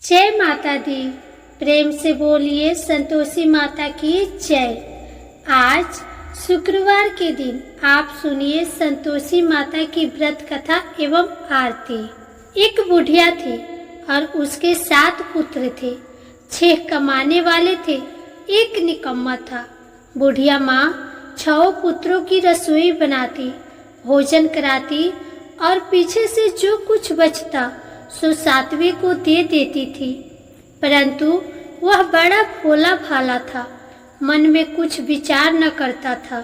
जय माता दी। प्रेम से बोलिए संतोषी माता की जय। आज शुक्रवार के दिन आप सुनिए संतोषी माता की व्रत कथा एवं आरती। एक बुढ़िया थी और उसके 7 पुत्र थे। 6 कमाने वाले थे, एक निकम्मा था। बुढ़िया माँ 6 पुत्रों की रसोई बनाती, भोजन कराती और पीछे से जो कुछ बचता सो 7वें को दे देती थी। परंतु वह बड़ा भोला भाला था, मन में कुछ विचार न करता था।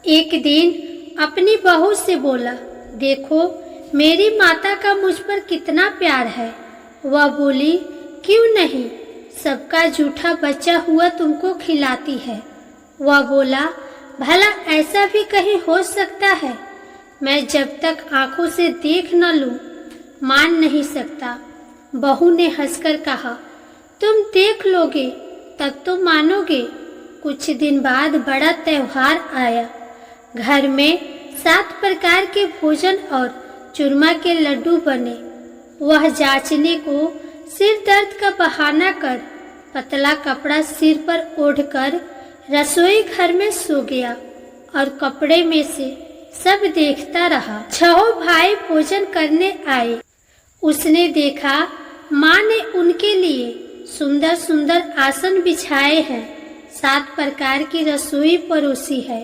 एक दिन अपनी बहू से बोला, देखो मेरी माता का मुझ पर कितना प्यार है। वह बोली, क्यों नहीं, सबका जूठा बचा हुआ तुमको खिलाती है। वह बोला, भला ऐसा भी कहीं हो सकता है? मैं जब तक आंखों से देख न लूं मान नहीं सकता। बहू ने हंसकर कहा, तुम देख लोगे तब तो मानोगे। कुछ दिन बाद बड़ा त्योहार आया। घर में 7 प्रकार के भोजन और चूरमा के लड्डू बने। वह जांचने को सिर दर्द का बहाना कर पतला कपड़ा सिर पर ओढ़कर रसोई घर में सो गया और कपड़े में से सब देखता रहा। 6 भाई भोजन करने आए। उसने देखा माँ ने उनके लिए सुंदर सुंदर आसन बिछाए हैं, 7 प्रकार की रसोई परोसी है।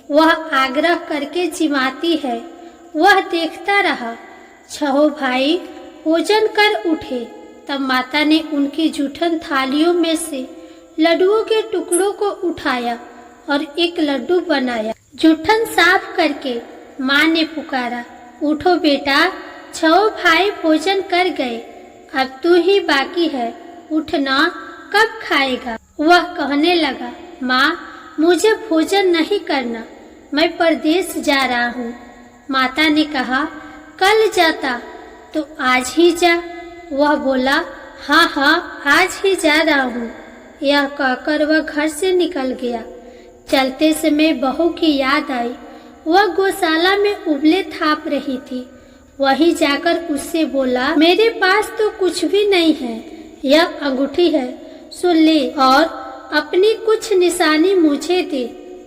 वह आग्रह करके जिमाती है। वह देखता रहा। 6 भाई भोजन कर उठे तब माता ने उनकी जूठन थालियों में से लड्डुओं के टुकड़ों को उठाया और एक लड्डू बनाया। जूठन साफ करके माँ ने पुकारा, उठो बेटा, 6 भाई भोजन कर गए, अब तू ही बाकी है, उठना, कब खाएगा? वह कहने लगा, माँ मुझे भोजन नहीं करना, मैं परदेश जा रहा हूँ। माता ने कहा, कल जाता तो आज ही जा। वह बोला, हाँ हाँ आज ही जा रहा हूँ। यह कहकर वह घर से निकल गया। चलते समय बहू की याद आई। वह गौशाला में उबले थाप रही थी। वहीं जाकर उससे बोला, मेरे पास तो कुछ भी नहीं है, यह अंगूठी है, सो ले और अपनी कुछ निशानी मुझे दे।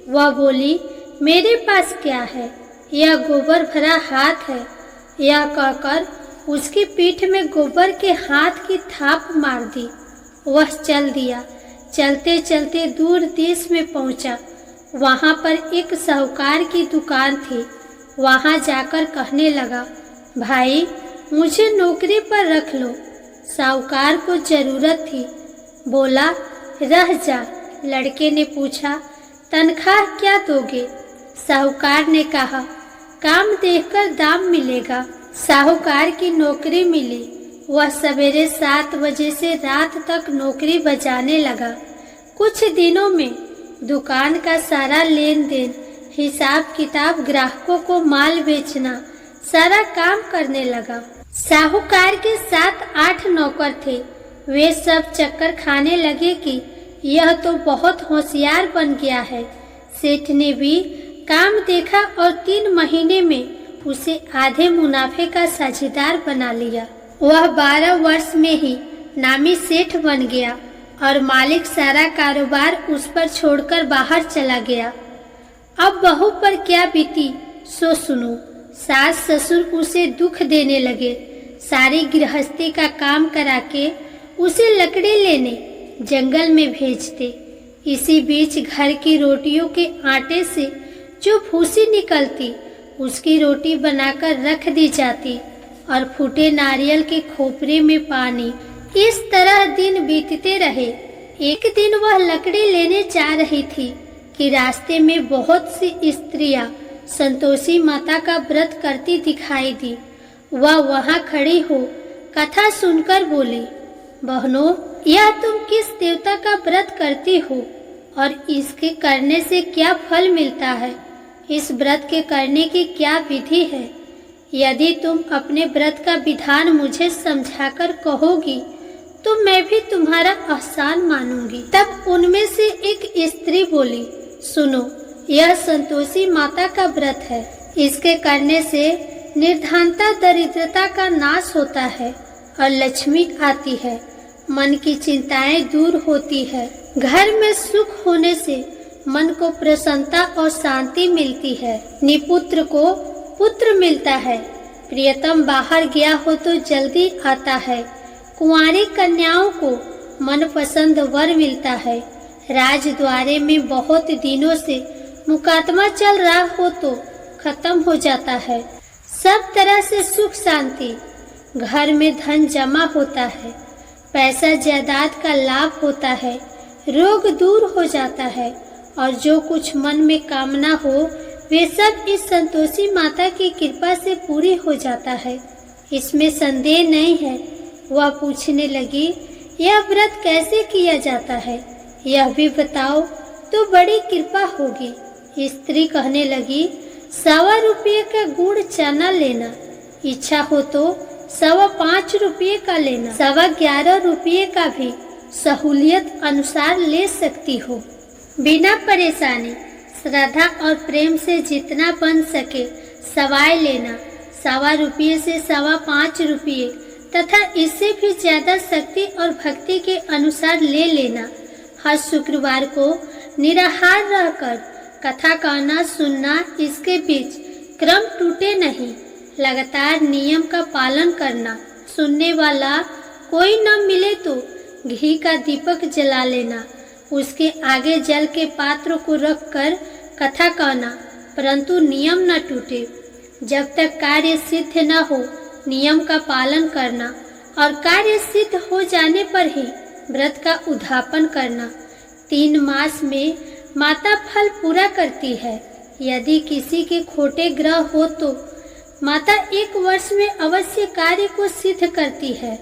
वह बोली, मेरे पास क्या है, यह गोबर भरा हाथ है। यह कहकर उसकी पीठ में गोबर के हाथ की थाप मार दी। वह चल दिया। चलते चलते दूर देश में पहुंचा। वहां पर एक साहूकार की दुकान थी। वहां जाकर कहने लगा, भाई मुझे नौकरी पर रख लो। साहूकार को जरूरत थी। बोला, रह जा। लड़के ने पूछा, तनख्वाह क्या दोगे? साहूकार ने कहा, काम देखकर दाम मिलेगा। साहूकार की नौकरी मिली। वह सवेरे 7 बजे से रात तक नौकरी बजाने लगा। कुछ दिनों में दुकान का सारा लेन देन, हिसाब किताब, ग्राहकों को माल बेचना, सारा काम करने लगा। साहूकार के 7-8 नौकर थे। वे सब चक्कर खाने लगे कि यह तो बहुत होशियार बन गया है। सेठ ने भी काम देखा और 3 महीने में उसे आधे मुनाफे का साझेदार बना लिया। वह 12 वर्ष में ही नामी सेठ बन गया और मालिक सारा कारोबार उस पर छोड़कर बाहर चला गया। अब बहू पर क्या बीती सो सुनो। सास ससुर उसे दुख देने लगे। सारी गृहस्थी का काम करा के उसे लकड़ी लेने जंगल में भेजते। इसी बीच घर की रोटियों के आटे से जो भूसी निकलती उसकी रोटी बनाकर रख दी जाती और फूटे नारियल के खोपरे में पानी। इस तरह दिन बीतते रहे। एक दिन वह लकड़ी लेने जा रही थी कि रास्ते में बहुत सी स्त्रियां संतोषी माता का व्रत करती दिखाई दी। वह वहां खड़ी हो कथा सुनकर बोली, बहनों, यह तुम किस देवता का व्रत करती हो और इसके करने से क्या फल मिलता है? इस व्रत के करने की क्या विधि है? यदि तुम अपने व्रत का विधान मुझे समझाकर कहोगी तो मैं भी तुम्हारा एहसान मानूंगी। तब उनमें से एक स्त्री बोली, सुनो, यह संतोषी माता का व्रत है। इसके करने से निर्धनता, दरिद्रता का नाश होता है और लक्ष्मी आती है। मन की चिंताएं दूर होती है। घर में सुख होने से मन को प्रसन्नता और शांति मिलती है। निपुत्र को पुत्र मिलता है। प्रियतम बाहर गया हो तो जल्दी आता है। कुंवारी कन्याओं को मनपसंद वर मिलता है। राजद्वारे में बहुत दिनों से मुकदमा चल रहा हो तो खत्म हो जाता है। सब तरह से सुख शांति, घर में धन जमा होता है, पैसा जायदाद का लाभ होता है, रोग दूर हो जाता है और जो कुछ मन में कामना हो वे सब इस संतोषी माता की कृपा से पूरी हो जाता है। इसमें संदेह नहीं है। वह पूछने लगी, यह व्रत कैसे किया जाता है, यह भी बताओ तो बड़ी कृपा होगी। स्त्री कहने लगी, 1.25 रुपये का गुड़ चना लेना, इच्छा हो तो 5.25 रुपये का लेना, 11.25 रुपये का भी सहूलियत अनुसार ले सकती हो। बिना परेशानी, श्रद्धा और प्रेम से जितना बन सके सवाई लेना। 1.25 रुपये से 5.25 रुपये तथा इससे भी ज्यादा शक्ति और भक्ति के अनुसार ले लेना। हर शुक्रवार को निराहार रहकर कथा कहना सुनना, इसके बीच क्रम टूटे नहीं। लगातार नियम का पालन करना। सुनने वाला कोई न मिले तो घी का दीपक जला लेना। उसके आगे जल के पात्र को रखकर कथा कहना, परंतु नियम न टूटे। जब तक कार्य सिद्ध न हो नियम का पालन करना और कार्य सिद्ध हो जाने पर ही व्रत का उद्यापन करना। 3 मास में माता फल पूरा करती है। यदि किसी के खोटे ग्रह हो तो माता 1 वर्ष में अवश्य कार्य को सिद्ध करती है।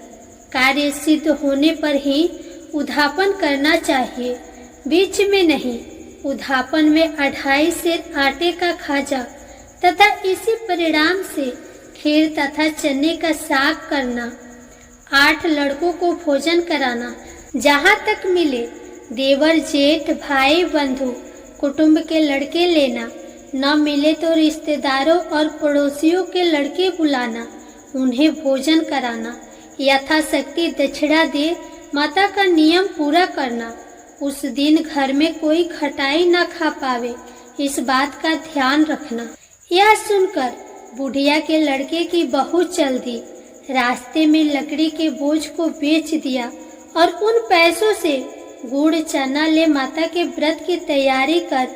कार्य सिद्ध होने पर ही उद्यापन करना चाहिए, बीच में नहीं। उद्यापन में 2.5 सेर आटे का खाजा तथा इसी परिणाम से खीर तथा चने का साग करना। 8 लड़कों को भोजन कराना। जहाँ तक मिले देवर जेठ भाई बंधु कुटुंब के लड़के लेना। न मिले तो रिश्तेदारों और पड़ोसियों के लड़के बुलाना, उन्हें भोजन कराना। यथाशक्ति दक्षिणा दे माता का नियम पूरा करना। उस दिन घर में कोई खटाई न खा पावे, इस बात का ध्यान रखना। यह सुनकर बुढ़िया के लड़के की बहू चल दी। रास्ते में लकड़ी के बोझ को बेच दिया और उन पैसों से गुड़ चना ले माता के व्रत की तैयारी कर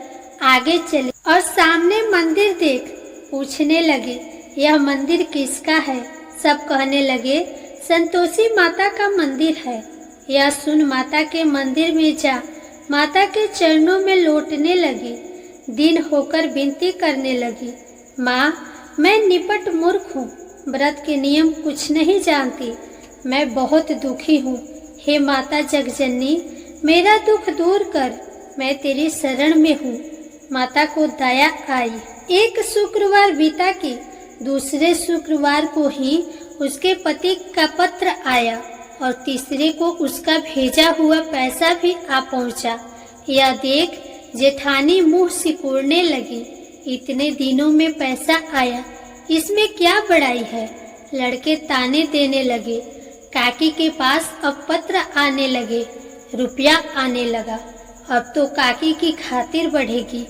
आगे चले और सामने मंदिर देख पूछने लगे, यह मंदिर किसका है? सब कहने लगे, संतोषी माता का मंदिर है। यह सुन माता के मंदिर में जा माता के चरणों में लौटने लगी। दिन होकर विनती करने लगी, माँ मैं निपट मूर्ख हूँ, व्रत के नियम कुछ नहीं जानती, मैं बहुत दुखी हूँ। हे माता जगजननी, मेरा दुख दूर कर, मैं तेरी शरण में हूँ। माता को दया आई। एक शुक्रवार बीता कि दूसरे शुक्रवार को ही उसके पति का पत्र आया और तीसरे को उसका भेजा हुआ पैसा भी आ पहुंचा। यह देख जेठानी मुंह सिकुड़ने लगी, इतने दिनों में पैसा आया, इसमें क्या बड़ाई है? लड़के ताने देने लगे। काकी के पास अब पत्र आने लगे, रुपया आने लगा। अब तो काकी की खातिर बढ़ेगी,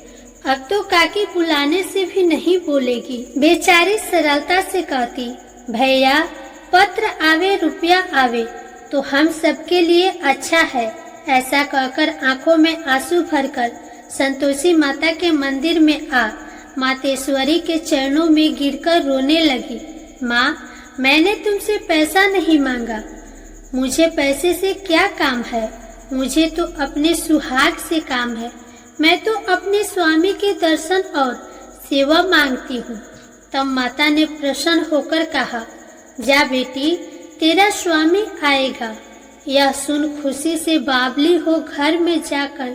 अब तो काकी बुलाने से भी नहीं बोलेगी। बेचारी सरलता से कहती, भैया पत्र आवे रुपया आवे तो हम सबके लिए अच्छा है। ऐसा कहकर आंखों में आंसू भरकर संतोषी माता के मंदिर में आ मातेश्वरी के चरणों में गिरकर रोने लगी। माँ, मैंने तुमसे पैसा नहीं मांगा, मुझे पैसे से क्या काम है? मुझे तो अपने सुहाग से काम है। मैं तो अपने स्वामी के दर्शन और सेवा मांगती हूँ। तब माता ने प्रसन्न होकर कहा, जा बेटी, तेरा स्वामी आएगा। यह सुन खुशी से बावली हो घर में जाकर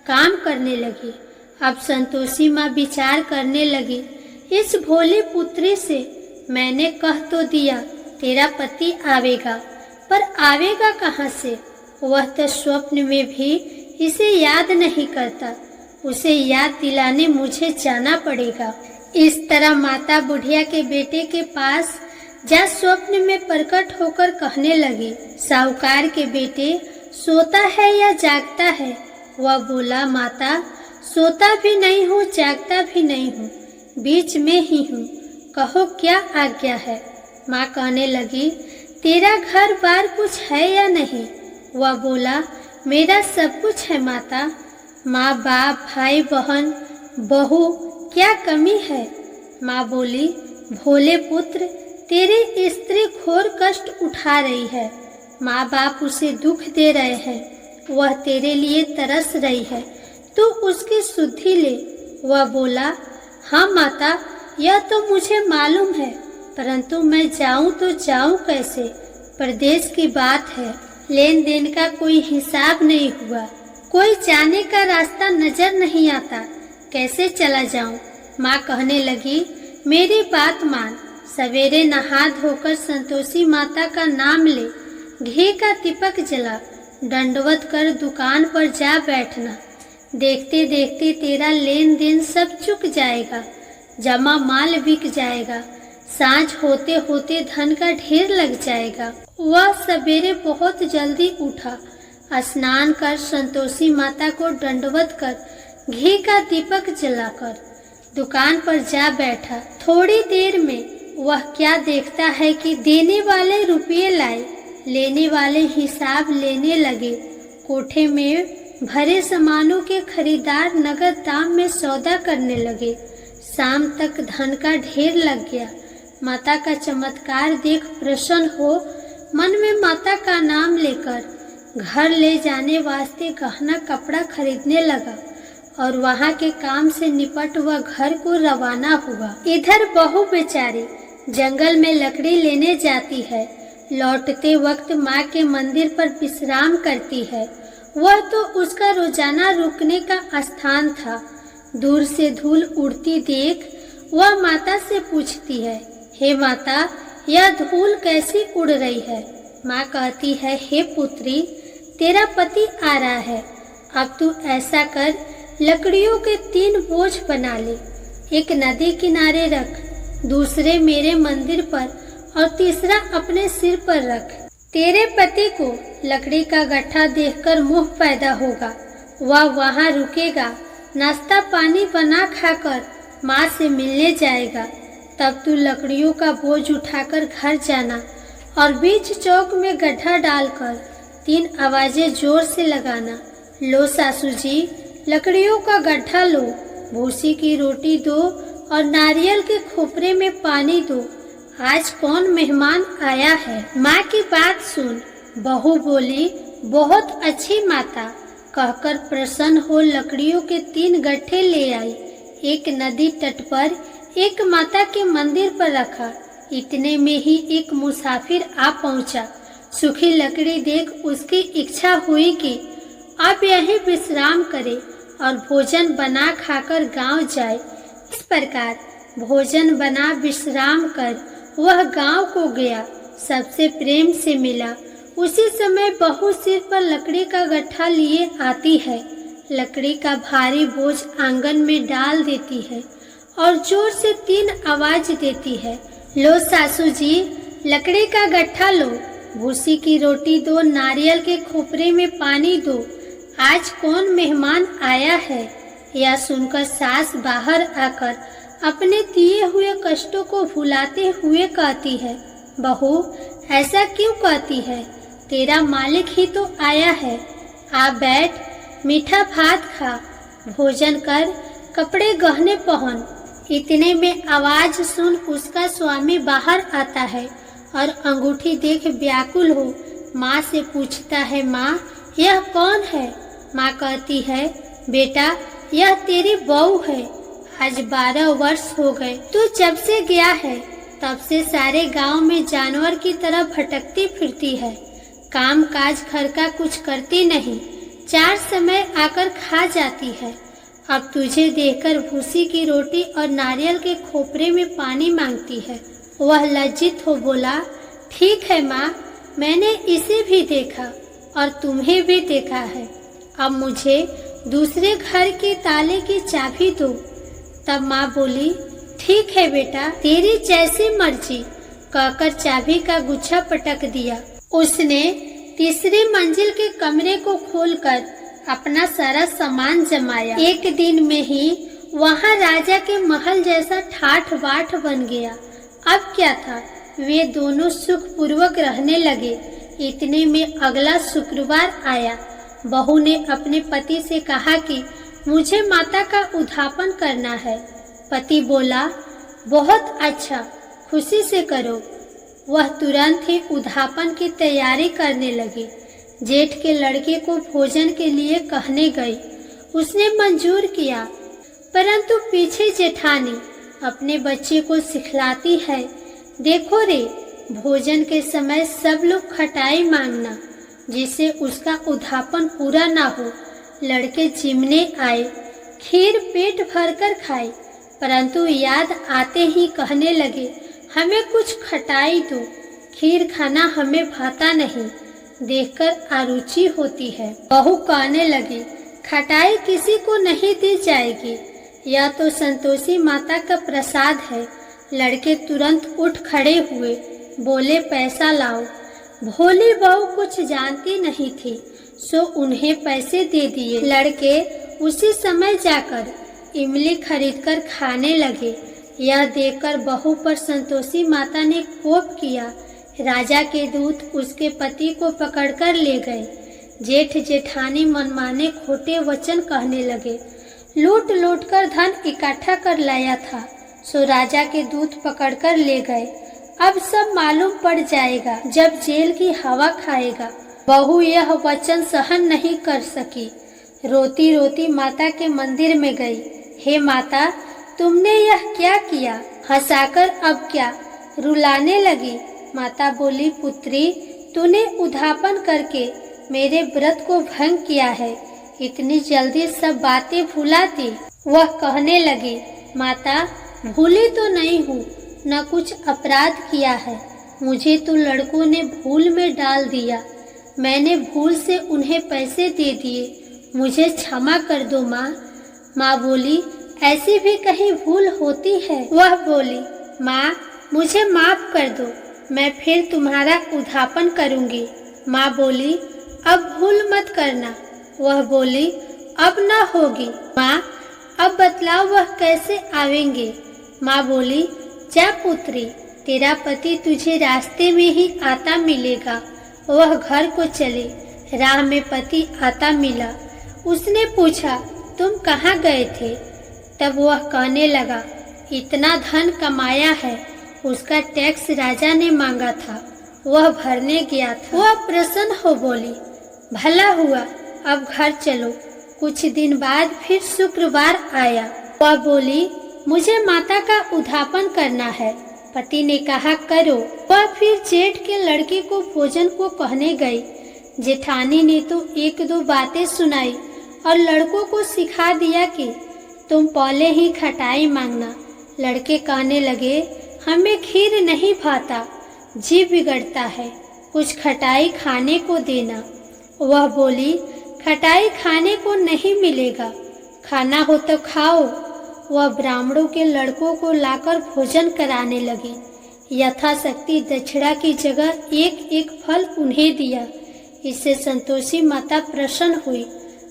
काम करने लगी। अब संतोषी माँ विचार करने लगी, इस भोली पुत्री से मैंने कह तो दिया तेरा पति आवेगा, पर आवेगा कहाँ से? वह तो स्वप्न में भी इसे याद नहीं करता, उसे याद दिलाने मुझे जाना पड़ेगा। इस तरह माता बुढ़िया के बेटे के पास जा स्वप्न में प्रकट होकर कहने लगी, साहूकार के बेटे सोता है या जागता है? वह बोला, माता सोता भी नहीं हूँ, जागता भी नहीं हूँ, बीच में ही हूँ, कहो क्या आज्ञा है? माँ कहने लगी, तेरा घर बार कुछ है या नहीं? वह बोला, मेरा सब कुछ है माता, माँ बाप भाई बहन बहू, क्या कमी है? माँ बोली, भोले पुत्र, तेरी स्त्री घोर कष्ट उठा रही है, माँ बाप उसे दुख दे रहे हैं, वह तेरे लिए तरस रही है, तू उसकी सुधि ले। वह बोला, हाँ माता, यह तो मुझे मालूम है, परंतु मैं जाऊं तो जाऊं कैसे? प्रदेश की बात है, लेन देन का कोई हिसाब नहीं हुआ, कोई जाने का रास्ता नजर नहीं आता, कैसे चला जाऊं? माँ कहने लगी, मेरी बात मान, सवेरे नहा धोकर संतोषी माता का नाम ले, घी का दीपक जला, दंडवत कर दुकान पर जा बैठना, देखते देखते तेरा लेन देन सब चुक जाएगा, जमा माल बिक जाएगा, सांझ होते होते धन का ढेर लग जाएगा। वह सवेरे बहुत जल्दी उठा, स्नान कर संतोषी माता को दंडवत कर घी का दीपक जलाकर दुकान पर जा बैठा। थोड़ी देर में वह क्या देखता है कि देने वाले रुपये लाए, लेने वाले हिसाब लेने लगे। कोठे में भरे सामानों के खरीदार नगद दाम में सौदा करने लगे। शाम तक धन का ढेर लग गया। माता का चमत्कार देख प्रसन्न हो मन में माता का नाम लेकर घर ले जाने वास्ते गहना कपड़ा खरीदने लगा और वहाँ के काम से निपट वह घर को रवाना हुआ। इधर बहू बेचारी जंगल में लकड़ी लेने जाती है। लौटते वक्त माँ के मंदिर पर विश्राम करती है। वह तो उसका रोजाना रुकने का स्थान था। दूर से धूल उड़ती देख वह माता से पूछती है, हे माता, यह धूल कैसी उड़ रही है? माँ कहती है, हे पुत्री, तेरा पति आ रहा है। अब तू ऐसा कर, लकड़ियों के 3 बोझ बना ले, एक नदी किनारे रख, दूसरे मेरे मंदिर पर और तीसरा अपने सिर पर रख। तेरे पति को लकड़ी का गट्ठा देखकर मोह पैदा होगा। वह वहाँ रुकेगा, नाश्ता पानी बना खाकर माँ से मिलने जाएगा। तब तू लकड़ियों का बोझ उठाकर घर जाना और बीच चौक में गड्ढा डालकर 3 आवाजें जोर से लगाना, लो सासू जी, लकड़ियों का गड्ढा लो, भूसी की रोटी दो और नारियल के खोपरे में पानी दो। आज कौन मेहमान आया है? माँ की बात सुन बहू बोली, बहुत अच्छी माता, कहकर प्रसन्न हो लकड़ियों के 3 गट्ठे ले आई। एक नदी तट पर, एक माता के मंदिर पर रखा। इतने में ही एक मुसाफिर आ पहुंचा। सूखी लकड़ी देख उसकी इच्छा हुई कि अब यहीं विश्राम करे और भोजन बना खाकर गांव जाए। इस प्रकार भोजन बना विश्राम कर वह गांव को गया, सबसे प्रेम से मिला। उसी समय बहू सिर पर लकड़ी का गट्ठा लिए आती है। लकड़ी का भारी बोझ आंगन में डाल देती है और जोर से 3 आवाज देती है, लो सासू जी, लकड़ी का गट्ठा लो, भूसी की रोटी दो, नारियल के खोपरे में पानी दो। आज कौन मेहमान आया है? यह सुनकर सास बाहर आकर अपने दिए हुए कष्टों को भुलाते हुए कहती है, बहू ऐसा क्यों कहती है? तेरा मालिक ही तो आया है। आ बैठ, मीठा भात खा, भोजन कर, कपड़े गहने पहन। इतने में आवाज सुन उसका स्वामी बाहर आता है और अंगूठी देख व्याकुल हो माँ से पूछता है, माँ यह कौन है? माँ कहती है, बेटा यह तेरी बहू है। आज 12 वर्ष हो गए तू जब से गया है, तब से सारे गांव में जानवर की तरह भटकती फिरती है। काम काज घर का कुछ करती नहीं, 4 समय आकर खा जाती है। अब तुझे देखकर भूसी की रोटी और नारियल के खोपरे में पानी मांगती है। वह लज्जित हो बोला, ठीक है माँ, मैंने इसे भी देखा और तुम्हें भी देखा है। अब मुझे दूसरे घर के ताले की चाबी दो। तब माँ बोली, ठीक है बेटा, तेरी जैसी मर्जी, कहकर चाबी का गुच्छा पटक दिया। उसने तीसरी मंजिल के कमरे को खोलकर अपना सारा सामान जमाया। एक दिन में ही वहां राजा के महल जैसा ठाठ बाट बन गया। अब क्या था, वे दोनों सुखपूर्वक रहने लगे। इतने में अगला शुक्रवार आया। बहू ने अपने पति से कहा कि मुझे माता का उद्यापन करना है। पति बोला, बहुत अच्छा, खुशी से करो। वह तुरंत ही उद्यापन की तैयारी करने लगी। जेठ के लड़के को भोजन के लिए कहने गई। उसने मंजूर किया, परंतु पीछे जेठानी अपने बच्चे को सिखलाती है, देखो रे, भोजन के समय सब लोग खटाई मांगना, जिससे उसका उद्यापन पूरा ना हो। लड़के जिमने आए, खीर पेट भरकर खाई, परंतु याद आते ही कहने लगे, हमें कुछ खटाई दो, खीर खाना हमें भाता नहीं, देखकर अरुचि होती है। बहू कहने लगी, खटाई किसी को नहीं दी जाएगी, यह तो संतोषी माता का प्रसाद है। लड़के तुरंत उठ खड़े हुए, बोले, पैसा लाओ। भोली बहू कुछ जानती नहीं थी, सो उन्हें पैसे दे दिए। लड़के उसी समय जाकर इमली खरीदकर खाने लगे। यह देखकर बहू पर संतोषी माता ने कोप किया। राजा के दूत उसके पति को पकड़कर ले गए। जेठ जेठानी मनमाने खोटे वचन कहने लगे। लूट लूट कर धन इकट्ठा कर लाया था, सो राजा के दूत पकड़कर ले गए। अब सब मालूम पड़ जाएगा जब जेल की हवा खाएगा। बहू यह वचन सहन नहीं कर सकी। रोती रोती माता के मंदिर में गई। हे माता, तुमने यह क्या किया? हंसाकर अब क्या? रुलाने लगी। माता बोली, पुत्री, तूने उद्यापन करके मेरे व्रत को भंग किया है। इतनी जल्दी सब बातें भुलाती? वह कहने लगी, माता, भूली तो नहीं हूँ, न कुछ अपराध किया है। मुझे तो लड़कों ने भूल में डाल दिया। मैंने भूल से उन्हें पैसे दे दिए। मुझे क्षमा कर दो माँ। माँ बोली, ऐसी भी कहीं भूल होती है? वह बोली, माँ, मुझे माफ कर दो, मैं फिर तुम्हारा उद्यापन करूँगी। माँ बोली, अब भूल मत करना। वह बोली, अब ना होगी। माँ, अब बतलाओ वह कैसे आवेंगे? माँ बोली, जा पुत्री, तेरा पति तुझे रास्ते में ही आता मिलेगा। वह घर को चले। राह में पति आता मिला। उसने पूछा, तुम कहाँ गए थे? तब वह कहने लगा, इतना धन कमाया है, उसका टैक्स राजा ने मांगा था, वह भरने गया था। वह प्रसन्न हो बोली, भला हुआ, अब घर चलो। कुछ दिन बाद फिर शुक्रवार आया। वह बोली, मुझे माता का उद्यापन करना है। पति ने कहा, करो। वह फिर जेठ के लड़के को भोजन को कहने गई। जेठानी ने तो एक दो बातें सुनाई और लड़कों को सिखा दिया कि तुम पहले ही खटाई मांगना। लड़के कहने लगे, हमें खीर नहीं भाता, जी बिगड़ता है, कुछ खटाई खाने को देना। वह बोली, खटाई खाने को नहीं मिलेगा, खाना हो तो खाओ। वह ब्राह्मणों के लड़कों को लाकर भोजन कराने लगी। यथाशक्ति दक्षिणा की जगह एक एक फल उन्हें दिया। इससे संतोषी माता प्रसन्न हुई।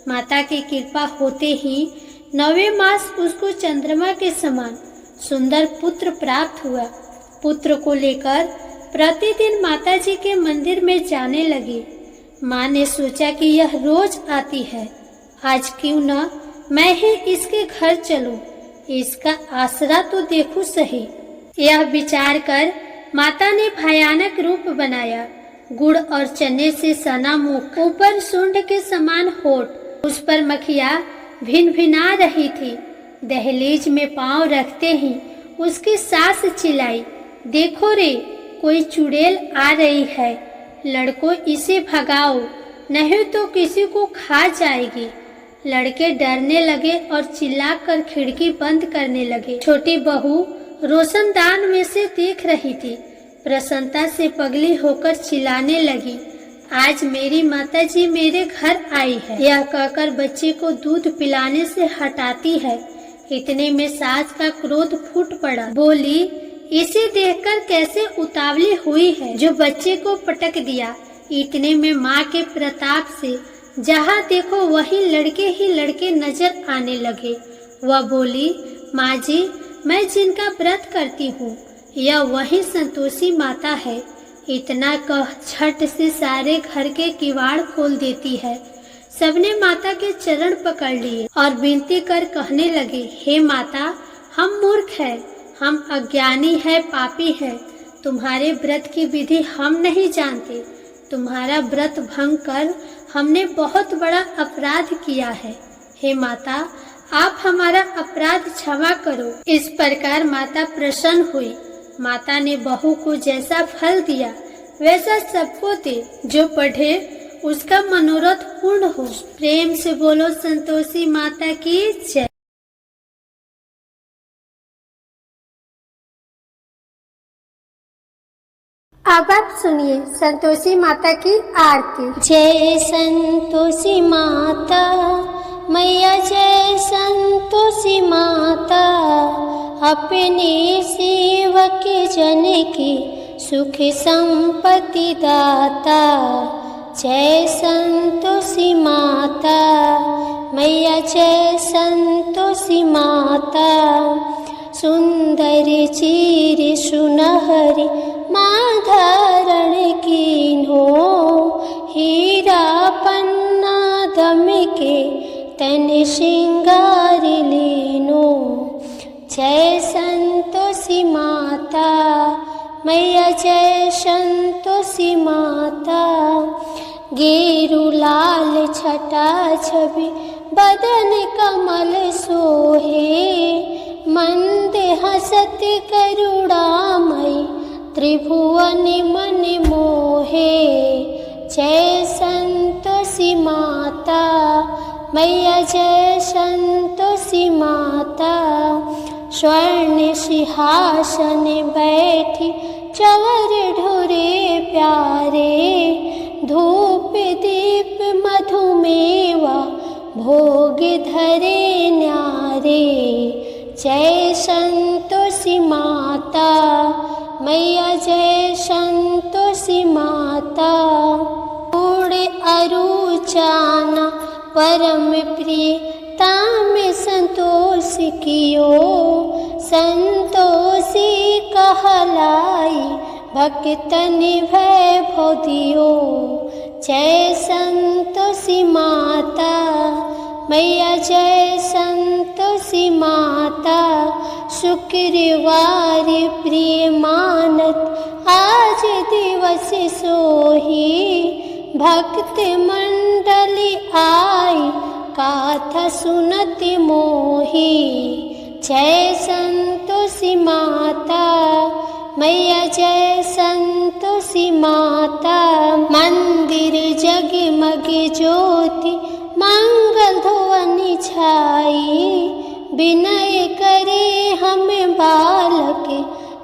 माता की कृपा होते ही 9वें मास उसको चंद्रमा के समान सुंदर पुत्र प्राप्त हुआ। पुत्र को लेकर प्रतिदिन माताजी के मंदिर में जाने लगी। माँ ने सोचा कि यह रोज आती है, आज क्यों न मैं ही इसके घर चलूं, इसका आसरा तो देखूं सही। यह विचार कर माता ने भयानक रूप बनाया। गुड़ और चने से सना मुख, ऊपर सूंड के समान होठ, उस पर मखिया भिन भिना रही थी। दहलीज में पांव रखते ही उसकी सास चिल्लाई, देखो रे, कोई चुड़ैल आ रही है, लड़कों इसे भगाओ, नहीं तो किसी को खा जाएगी। लड़के डरने लगे और चिल्लाकर खिड़की बंद करने लगे। छोटी बहू रोशनदान में से देख रही थी। प्रसन्नता से पगली होकर चिल्लाने लगी, आज मेरी माताजी मेरे घर आई है। यह कहकर बच्चे को दूध पिलाने से हटाती है। इतने में सास का क्रोध फूट पड़ा। बोली, इसे देखकर कैसे उतावली हुई है जो बच्चे को पटक दिया। इतने में माँ के प्रताप से जहाँ देखो वही लड़के ही लड़के नजर आने लगे। वह बोली, माँ जी, मैं जिनका व्रत करती हूँ यह वही संतोषी माता है। इतना कह झट से सारे घर के किवाड़ खोल देती है। सबने माता के चरण पकड़ लिए और विनती कर कहने लगे, हे माता, हम मूर्ख हैं, हम अज्ञानी है, पापी हैं। तुम्हारे व्रत की विधि हम नहीं जानते। तुम्हारा व्रत भंग कर हमने बहुत बड़ा अपराध किया है। हे माता, आप हमारा अपराध क्षमा करो। इस प्रकार माता प्रसन्न हुई। माता ने बहू को जैसा फल दिया वैसा सबको दे। जो पढ़े उसका मनोरथ पूर्ण हो। प्रेम से बोलो संतोषी माता की जय। अब आप सुनिए संतोषी माता की आरती। जय संतोषी माता मैया, जय संतोषी माता, अपने सेवक जन की सुख संपत्ति दाता। जय संतोषी माता मैया, जय संतोषी माता, सुंदर चीर सुनहरी माँ धारण कीन्हो, हीरा पन्ना दम के तन श्रृंगार लीनो। जय संतोषी माता मैया, जय संतोषी माता, गेरु लाल छटा छवि बदन कमल सोहे, मंद हसत करुणामयी त्रिभुवन मन मोहे। जय संतोषी माता मैया, जय संतोषी माता, स्वर्ण सिंहासन बैठी चवर ढोरे प्यारे, धूप दीप मधुमेवा भोग धरे न्यारे। जय संतोषी माता मैया, जय संतोषी माता, उड़े अरुचाना परम प्रिय ताम संतोष कियो, संतोषी कहलाई भक्तन वैभव दियो। जय संतोषी माता मैया, जय संतोषी माता, शुक्रवार प्रिय मानत आज दिवस सोही, भक्त मंडली आई गाथा सुनत मोही। जय संतोषी माता मैया, जय संतोषी माता, मंदिर जगमग ज्योति मंगल ध्वनि छाई, विनय करे हम बालक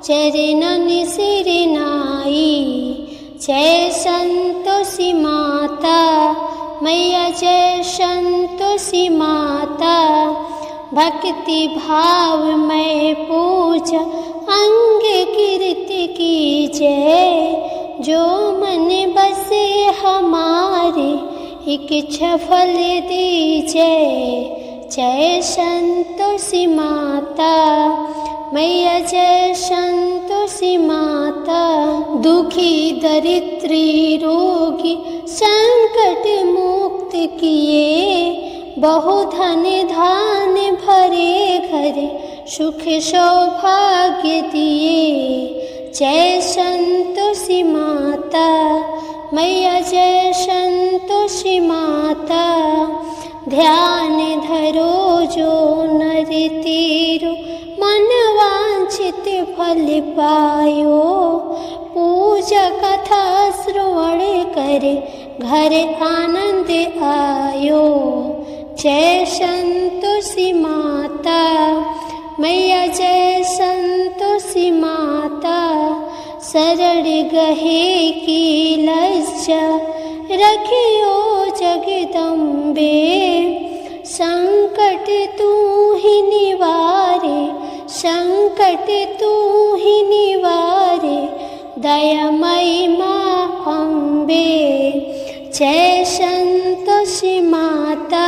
चरणन सिर नाई। जय संतोषी माता मैया, जय संतोषी माता, भक्ति भाव में पूजा अंग कीर्ति की जय, जो मन बसे हमारे इच्छा फल दीजय। जय संतोषी माता मैया, जय संतोषी माता, दुखी दरिद्री रोगी संकट मुक्त किए, बहुधन धान भरे घरे सुख सौभाग्य दिए। जय संतोषी माता मैया, जय संतोषी माता, ध्यान धरो जो नर तीरो, मन वांछित फल पायो, पूजा कथा श्रवण करे घर आनंद आयो। जय संतोषी माता मैया, जय संतोषी माता, शरण गहे की लज्जा रखियो जगदम्बे, संकट तू ही निवारे संकट संकट तू ही निवारे, दयामयी माँ अम्बे। जय संतोषी माता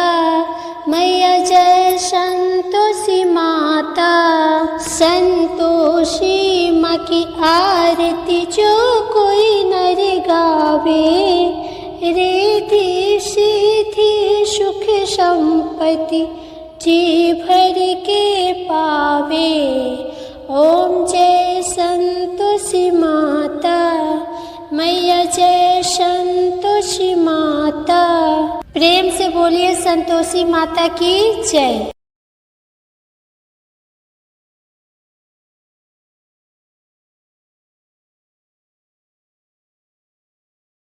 मैया, जय संतोषी माता। संतोषी माँ की आरती जो कोई नर गावे, रिद्धि सिद्धि सुख संपत्ति जी भर के पावे। ओम जय संतोषी माता मैया, जय संतोषी माता। प्रेम से बोलिए संतोषी माता की जय।